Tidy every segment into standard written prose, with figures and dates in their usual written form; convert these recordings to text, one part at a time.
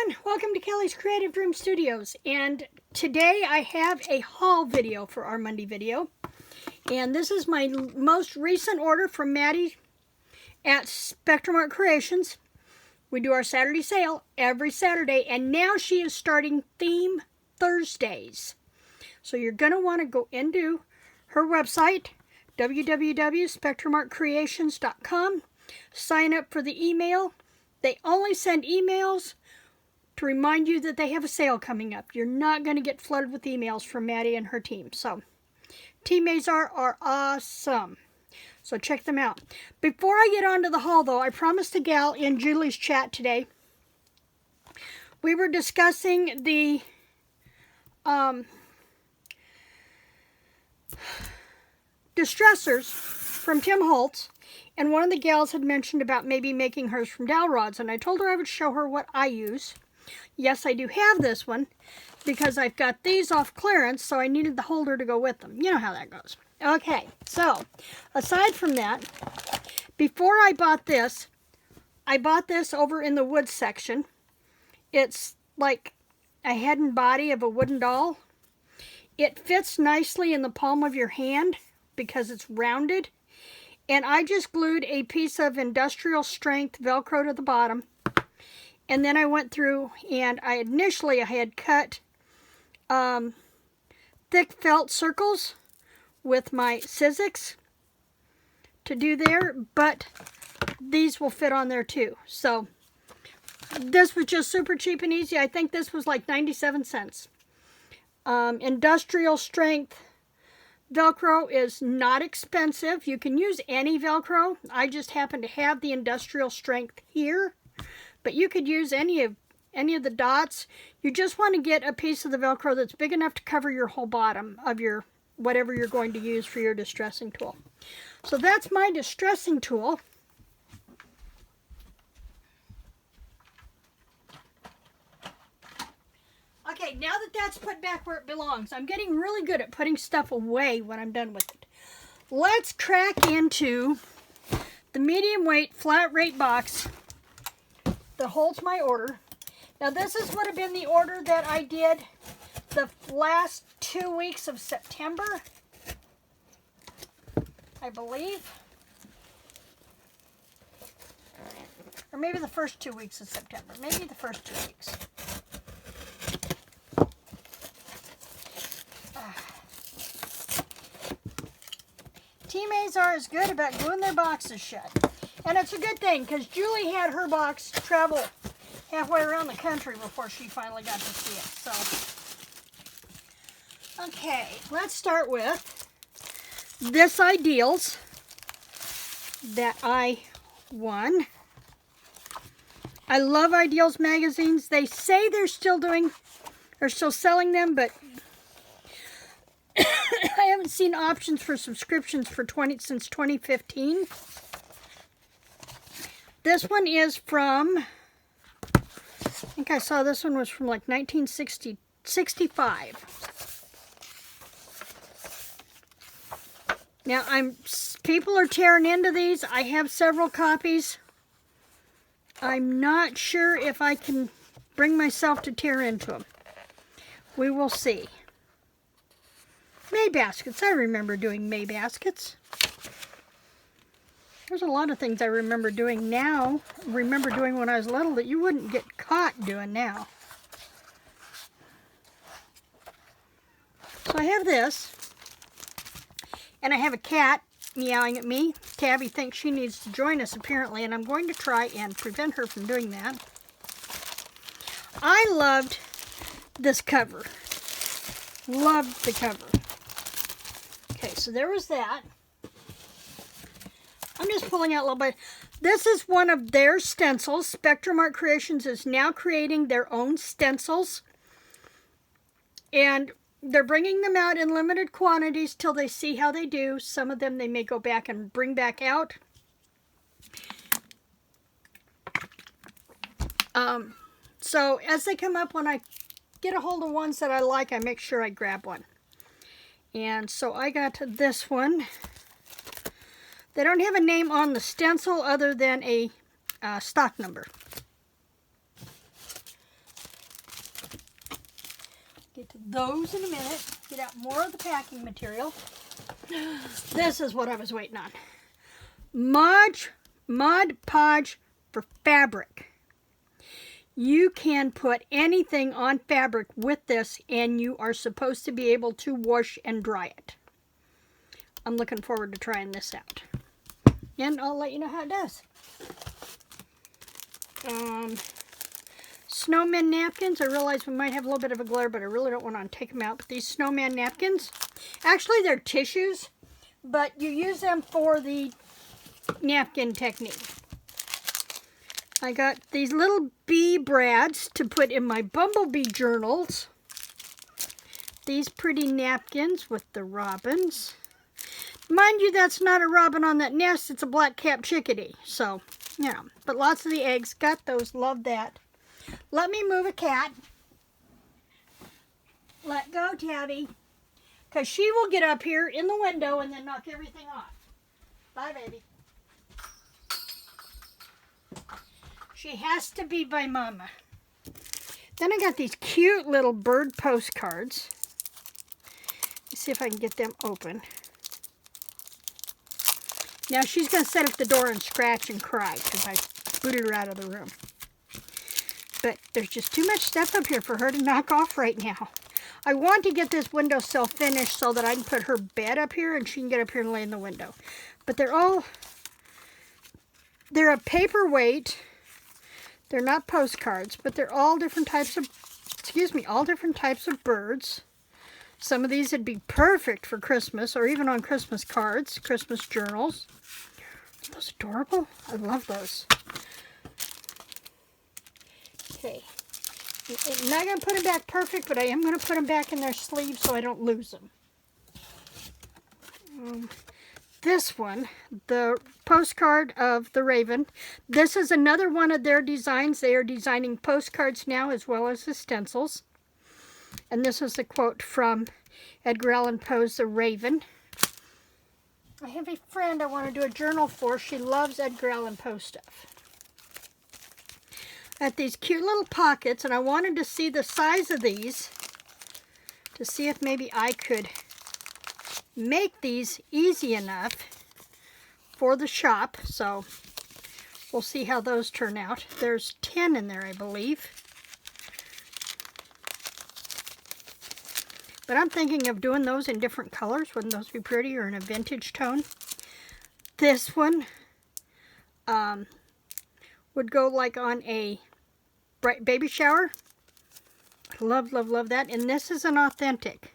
everyone, welcome to Kelly's Creative Dream Studios, and today I have a haul video for our Monday video, and this is my most recent order from Madi at Spectrum Art Creations. We do our Saturday sale every Saturday, and now she is starting Theme Thursdays. So you're going to want to go into her website, www.spectrumartcreations.com, sign up for the email. They only send emails to remind you that they have a sale coming up. You're not going to get flooded with emails from Maddie and her team. So, teammates are awesome. So check them out. Before I get on to the haul, though, I promised a gal in Julie's chat today, we were discussing the distressors from Tim Holtz. And one of the gals had mentioned about maybe making hers from dowel rods, and I told her I would show her what I use. Yes, I do have this one, because I've got these off clearance, so I needed the holder to go with them. You know how that goes. Okay, so, aside from that, before I bought this over in the wood section. It's like a head and body of a wooden doll. It fits nicely in the palm of your hand, because it's rounded. And I just glued a piece of industrial strength Velcro to the bottom. And then I went through and I had cut thick felt circles with my Sizzix to do there. But these will fit on there too. So this was just super cheap and easy. I think this was like 97 cents. Industrial strength Velcro is not expensive. You can use any Velcro. I just happen to have the industrial strength here, but you could use any of the dots. You just want to get a piece of the Velcro that's big enough to cover your whole bottom of your whatever you're going to use for your distressing tool. So that's my distressing tool. Okay, now that that's put back where it belongs, I'm getting really good at putting stuff away when I'm done with it. Let's crack into the medium weight flat rate box that holds my order. Now this would have been the order that I did the last 2 weeks of September, I believe. Or maybe the first 2 weeks of September. Maybe the first 2 weeks. Teammates are as good about gluing their boxes shut. And it's a good thing, because Julie had her box travel halfway around the country before she finally got to see it. So, okay, let's start with this Ideals that I won. I love Ideals magazines. They say they're still selling them, but I haven't seen options for subscriptions since 2015. This one is from, I think I saw this one was from like 1965. Now people are tearing into these. I have several copies. I'm not sure if I can bring myself to tear into them. We will see. May baskets. I remember doing May baskets. There's a lot of things I remember doing now. Remember doing when I was little that you wouldn't get caught doing now. So I have this. And I have a cat meowing at me. Tabby thinks she needs to join us apparently, and I'm going to try and prevent her from doing that. I loved this cover. Loved the cover. Okay, so there was that. I'm just pulling out a little bit. This is one of their stencils. Spectrum Art Creations is now creating their own stencils. And they're bringing them out in limited quantities till they see how they do. Some of them they may go back and bring back out. So as they come up, when I get a hold of ones that I like, I make sure I grab one. And so I got this one. They don't have a name on the stencil other than a stock number. Get to those in a minute. Get out more of the packing material. This is what I was waiting on. Mod Podge for fabric. You can put anything on fabric with this, and you are supposed to be able to wash and dry it. I'm looking forward to trying this out. And I'll let you know how it does. Snowman napkins. I realize we might have a little bit of a glare, but I really don't want to take them out. But these snowman napkins, actually they're tissues, but you use them for the napkin technique. I got these little bee brads to put in my bumblebee journals. These pretty napkins with the robins. Mind you, that's not a robin on that nest, it's a black-capped chickadee. So, yeah, but lots of the eggs. Got those, love that. Let me move a cat. Let go, Tabby. Because she will get up here in the window and then knock everything off. Bye, baby. She has to be by Mama. Then I got these cute little bird postcards. Let's see if I can get them open. Now she's going to sit at the door and scratch and cry because I booted her out of the room. But there's just too much stuff up here for her to knock off right now. I want to get this windowsill finished so that I can put her bed up here and she can get up here and lay in the window. But they're a paperweight. They're not postcards, but they're all different types of, all different types of birds. Some of these would be perfect for Christmas or even on Christmas cards, Christmas journals. Aren't those adorable? I love those. Okay. I'm not going to put them back perfect, but I am going to put them back in their sleeves so I don't lose them. This one, the postcard of the Raven. This is another one of their designs. They are designing postcards now as well as the stencils. And this is a quote from Edgar Allan Poe's The Raven. I have a friend I want to do a journal for. She loves Edgar Allan Poe stuff. Got these cute little pockets, and I wanted to see the size of these to see if maybe I could make these easy enough for the shop. So we'll see how those turn out. There's 10 in there, I believe. But I'm thinking of doing those in different colors. Wouldn't those be pretty, or in a vintage tone? This one would go like on a bright baby shower. Love, love, love that. And this is an authentic.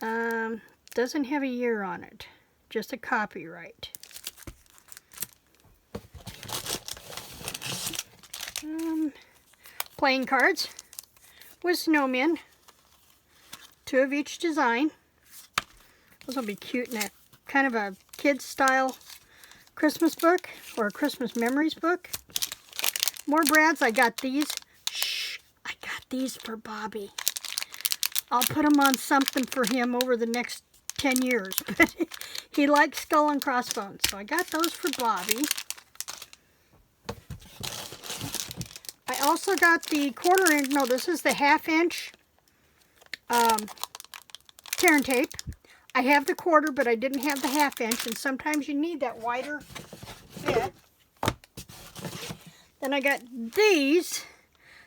Doesn't have a year on it. Just a copyright. Playing cards with snowmen. 2 of each design. Those will be cute in a kind of a kid's style Christmas book or a Christmas memories book. More brads. I got these. Shh, I got these for Bobby. I'll put them on something for him over the next 10 years. But he likes skull and crossbones, so I got those for Bobby. I also got the 1/4 inch, no, this is the 1/2 inch tear and tape. I have the 1/4, but I didn't have the 1/2 inch, and sometimes you need that wider bit. Then I got these.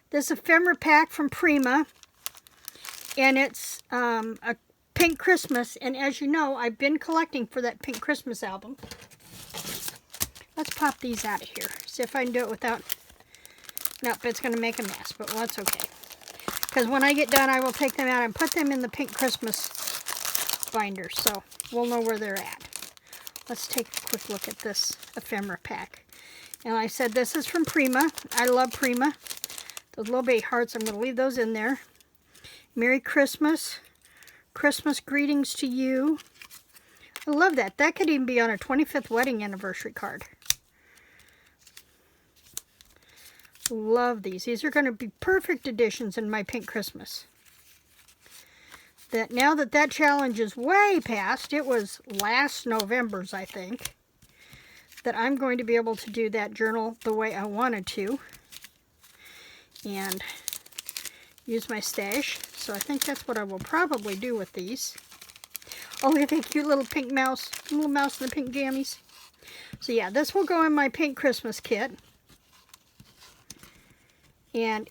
This ephemera pack from Prima, and it's a Pink Christmas, and as you know, I've been collecting for that Pink Christmas album. Let's pop these out of here. See if I can do it without... Nope, it's going to make a mess, but well, that's okay. Because when I get done, I will take them out and put them in the Pink Christmas binder, so we'll know where they're at. Let's take a quick look at this ephemera pack. And I said this is from Prima. I love Prima. Those little baby hearts, I'm going to leave those in there. Merry Christmas. Christmas greetings to you. I love that. That could even be on a 25th wedding anniversary card. Love these. These are going to be perfect additions in my Pink Christmas. That now that challenge is way past, it was last November's, I think, that I'm going to be able to do that journal the way I wanted to. And use my stash. So I think that's what I will probably do with these. Oh, look at that cute little pink mouse. Little mouse in the pink jammies. So yeah, this will go in my pink Christmas kit. And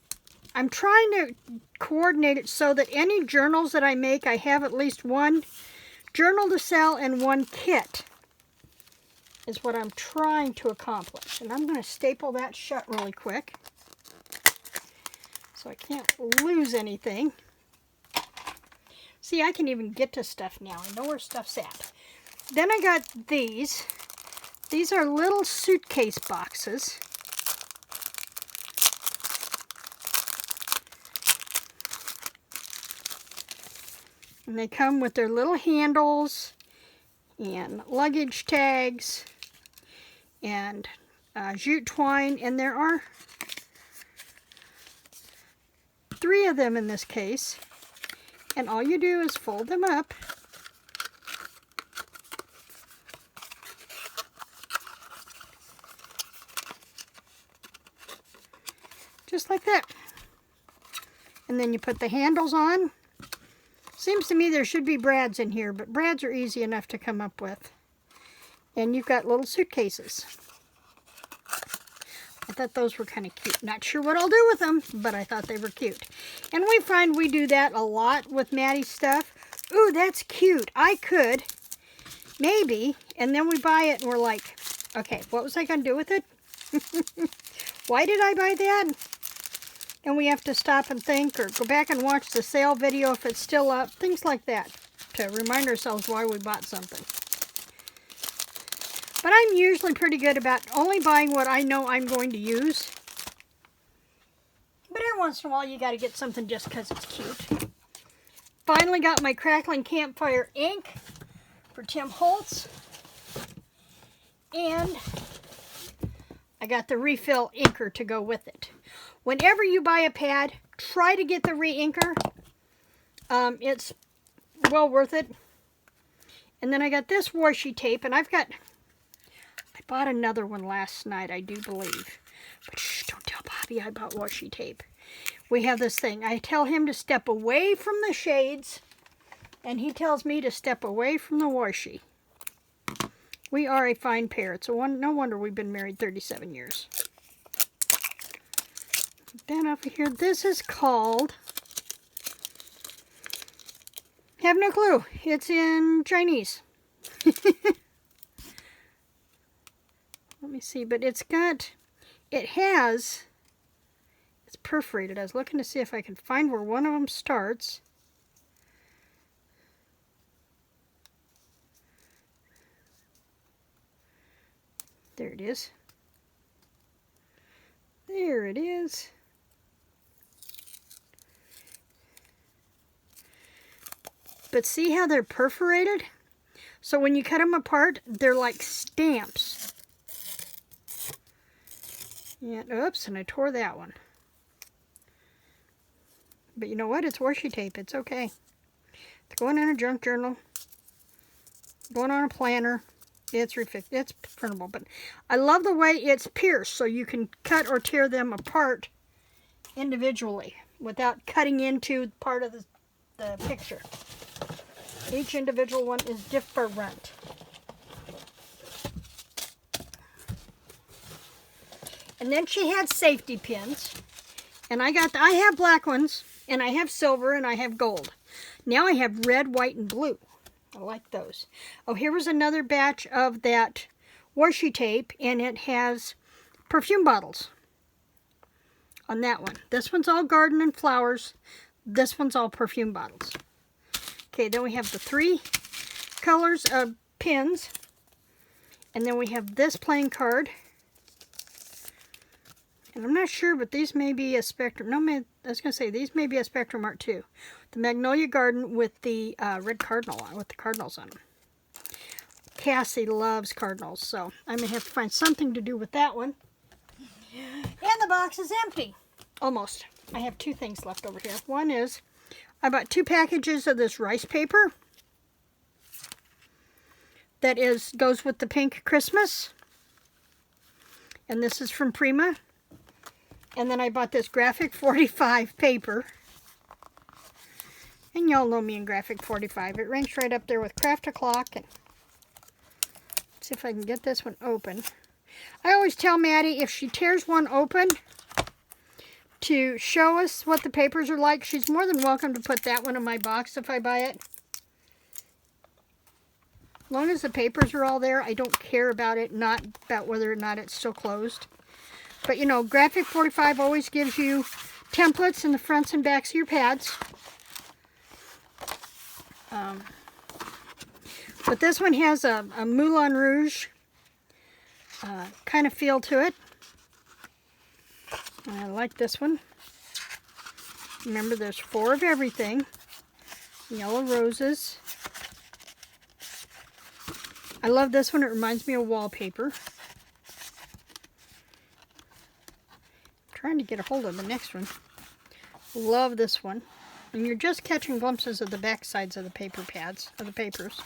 I'm trying to coordinate it so that any journals that I make, I have at least one journal to sell and one kit. Is what I'm trying to accomplish. And I'm going to staple that shut really quick, so I can't lose anything. See, I can even get to stuff now. I know where stuff's at. Then I got these. These are little suitcase boxes. And they come with their little handles and luggage tags and jute twine. And there are 3 of them in this case. And all you do is fold them up. Just like that. And then you put the handles on. Seems to me there should be brads in here, but brads are easy enough to come up with. And you've got little suitcases. I thought those were kind of cute. Not sure what I'll do with them, but I thought they were cute. And we find we do that a lot with Maddie's stuff. Ooh, that's cute. I could, maybe, and then we buy it and we're like, okay, what was I going to do with it? Why did I buy that? And we have to stop and think or go back and watch the sale video if it's still up. Things like that to remind ourselves why we bought something. But I'm usually pretty good about only buying what I know I'm going to use. But every once in a while you got to get something just because it's cute. Finally got my Crackling Campfire ink for Tim Holtz. And I got the refill inker to go with it. Whenever you buy a pad, try to get the re-inker. It's well worth it. And then I got this washi tape, and I bought another one last night, I do believe. But shh, don't tell Bobby I bought washi tape. We have this thing. I tell him to step away from the shades, and he tells me to step away from the washi. We are a fine pair. It's no wonder we've been married 37 years. Then over here, this is called, have no clue. It's in Chinese. Let me see, but it's perforated. I was looking to see if I can find where one of them starts. There it is. There it is. But see how they're perforated? So when you cut them apart, they're like stamps. And oops, and I tore that one. But you know what? It's washi tape. It's okay. It's going in a junk journal. Going on a planner. It's printable. But I love the way it's pierced, so you can cut or tear them apart individually without cutting into part of the picture. Each individual one is different. And then she had safety pins. And I have black ones, and I have silver, and I have gold. Now I have red, white, and blue. I like those. Oh, here was another batch of that washi tape, and it has perfume bottles on that one. This one's all garden and flowers. This one's all perfume bottles. Okay, then we have the 3 colors of pins. And then we have this playing card. And I'm not sure, but these may be a Spectrum. No, I was going to say, these may be a Spectrum Art too. The Magnolia Garden with the red cardinal on, with the cardinals on them. Cassie loves cardinals, so I may have to find something to do with that one. And the box is empty. Almost. I have 2 things left over here. One is, I bought 2 packages of this rice paper. That goes with the pink Christmas. And this is from Prima. And then I bought this graphic 45 paper. And y'all know me in Graphic 45. It ranks right up there with Craft a Clock. And let's see if I can get this one open. I always tell Maddie if she tears one open to show us what the papers are like. She's more than welcome to put that one in my box if I buy it. As long as the papers are all there, I don't care about it, not about whether or not it's still closed. But you know, Graphic 45 always gives you templates in the fronts and backs of your pads. But this one has a Moulin Rouge kind of feel to it. And I like this one. Remember, there's 4 of everything. Yellow roses. I love this one. It reminds me of wallpaper. I'm trying to get a hold of the next one. Love this one. And you're just catching glimpses of the back sides of the paper pads, of the papers.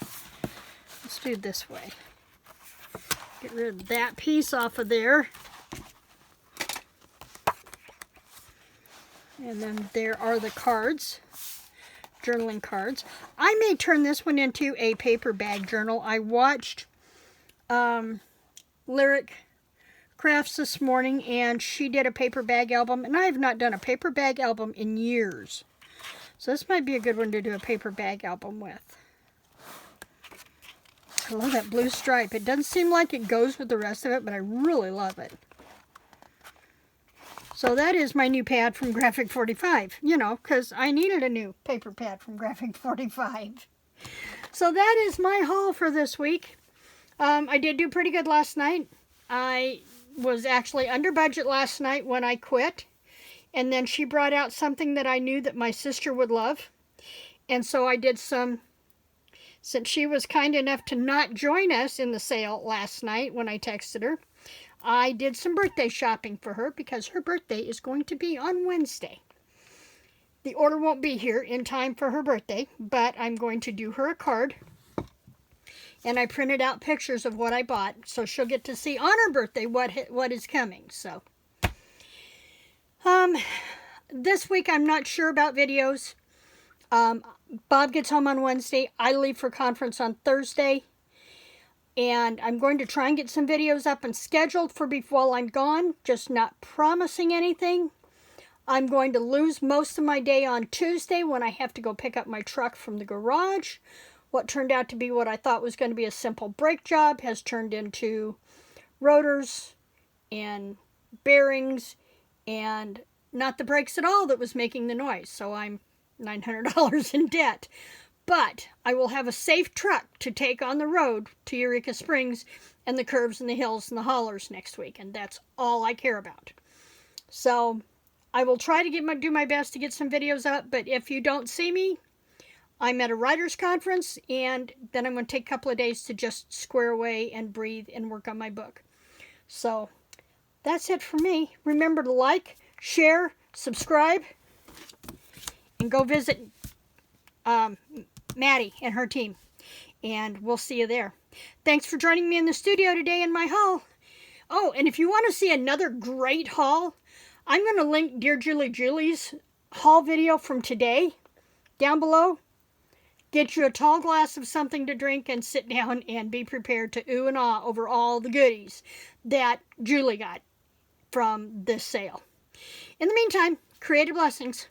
Let's do it this way. Get rid of that piece off of there. And then there are the cards, journaling cards. I may turn this one into a paper bag journal. I watched Lyric Crafts this morning, and she did a paper bag album, and I have not done a paper bag album in years. So this might be a good one to do a paper bag album with. I love that blue stripe. It doesn't seem like it goes with the rest of it, but I really love it. So that is my new pad from Graphic 45, you know, because I needed a new paper pad from Graphic 45. So that is my haul for this week. I did do pretty good last night. I was actually under budget last night when I quit. And then she brought out something that I knew that my sister would love. And so I did some, since she was kind enough to not join us in the sale last night when I texted her, I did some birthday shopping for her because her birthday is going to be on Wednesday. The order won't be here in time for her birthday, but I'm going to do her a card. And I printed out pictures of what I bought, so she'll get to see on her birthday what is coming. So, this week I'm not sure about videos. Bob gets home on Wednesday. I leave for conference on Thursday. And I'm going to try and get some videos up and scheduled for while I'm gone. Just not promising anything. I'm going to lose most of my day on Tuesday when I have to go pick up my truck from the garage. What turned out to be what I thought was going to be a simple brake job has turned into rotors and bearings and not the brakes at all that was making the noise. So I'm $900 in debt. But I will have a safe truck to take on the road to Eureka Springs and the curves and the hills and the hollers next week. And that's all I care about. So I will try to do my best to get some videos up. But if you don't see me, I'm at a writer's conference. And then I'm going to take a couple of days to just square away and breathe and work on my book. So that's it for me. Remember to like, share, subscribe, and go visit Maddie and her team, and we'll see you there. Thanks for joining me in the studio today in my haul. Oh, and if you want to see another great haul, I'm going to link Dear Julie Julie's haul video from today down below. Get you a tall glass of something to drink and sit down and be prepared to ooh and ah over all the goodies that Julie got from this sale. In the meantime, creative blessings.